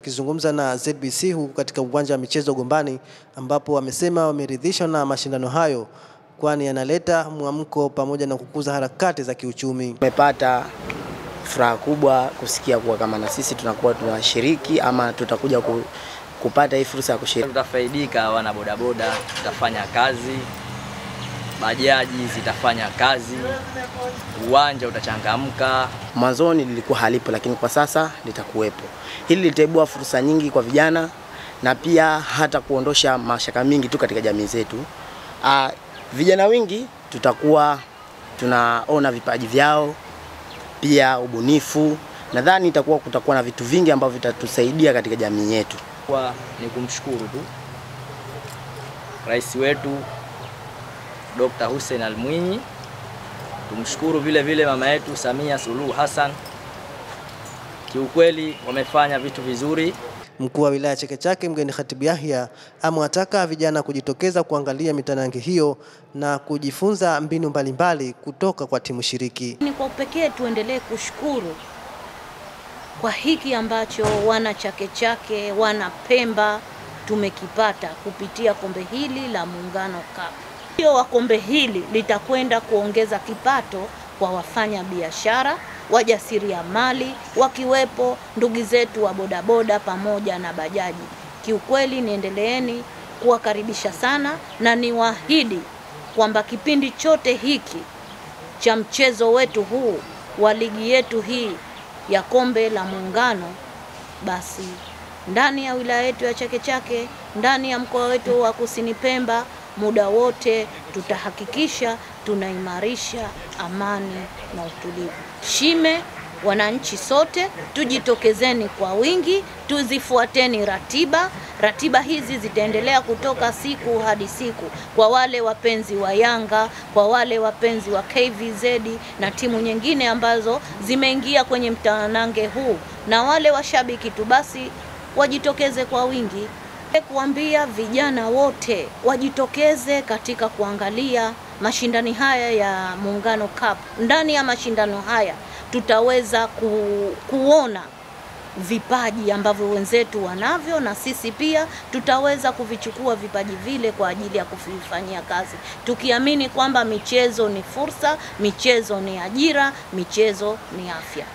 Kizungumza na ZBC huku katika uwanja wa michezo Gombani, ambapo wamesema wameridhishwa na mashindano hayo kwani yanaleta mwamko pamoja na kukuza harakati za kiuchumi. Tumepata furaha kubwa kusikia kuwa kama na sisi tunakuwa tunashiriki ama tutakuja kupata hii fursa ya kushiriki. Tutafaidika, wana bodaboda tutafanya kazi, bajaji zitafanya kazi, uwanja utachangamka. Mwanzoni lilikuwa halipo lakini kwa sasa litakuwepo. Hili litaibua fursa nyingi kwa vijana na pia hata kuondosha mashaka mingi tu katika jamii zetu. Vijana wengi tutakuwa tunaona vipaji vyao, pia ubunifu. Nadhani kutakuwa na vitu vingi ambavyo vitatusaidia katika jamii yetu. Ni kumshukuru tu Rais wetu Dr. Hussein Al-Mwinyi, tumshukuru vile vile mama yetu Samia Suluhu Hassan. Kiukweli wamefanya vitu vizuri. Mkuu wa wilaya Chake Chake Mgeni Khatibu Yahya amewataka vijana kujitokeza kuangalia mitanange hiyo na kujifunza mbinu mbalimbali kutoka kwa timu shiriki. Ni kwa pekee tuendelee kushukuru kwa hiki ambacho wana Chake Chake, wana Pemba tumekipata kupitia kombe hili la Muungano Cup. Hiyo wa kombe hili litakwenda kuongeza kipato kwa wafanya biashara, wajasiriamali, wakiwepo ndugu zetu wa bodaboda pamoja na bajaji. Kiukweli niendeleeni kuwakaribisha sana na niwaahidi kwamba kipindi chote hiki cha mchezo wetu huu wa ligi yetu hii ya kombe la Muungano, basi ndani ya wilaya yetu ya Chake Chake, ndani ya mkoa wetu wa Kusini Pemba, muda wote tutahakikisha tunaimarisha amani na utulivu. Shime wananchi sote, tujitokezeni kwa wingi, tuzifuateni ratiba. Ratiba hizi zitaendelea kutoka siku hadi siku kwa wale wapenzi wa Yanga, kwa wale wapenzi wa KVZ na timu nyingine ambazo zimeingia kwenye mtanange huu, na wale washabiki tu basi wajitokeze kwa wingi. Kuambia vijana wote wajitokeze katika kuangalia mashindano haya ya Muungano Cup. Ndani ya mashindano haya tutaweza kuona vipaji ambavyo wenzetu wanavyo, na sisi pia tutaweza kuvichukua vipaji vile kwa ajili ya kuvifanyia kazi, tukiamini kwamba michezo ni fursa, michezo ni ajira, michezo ni afya.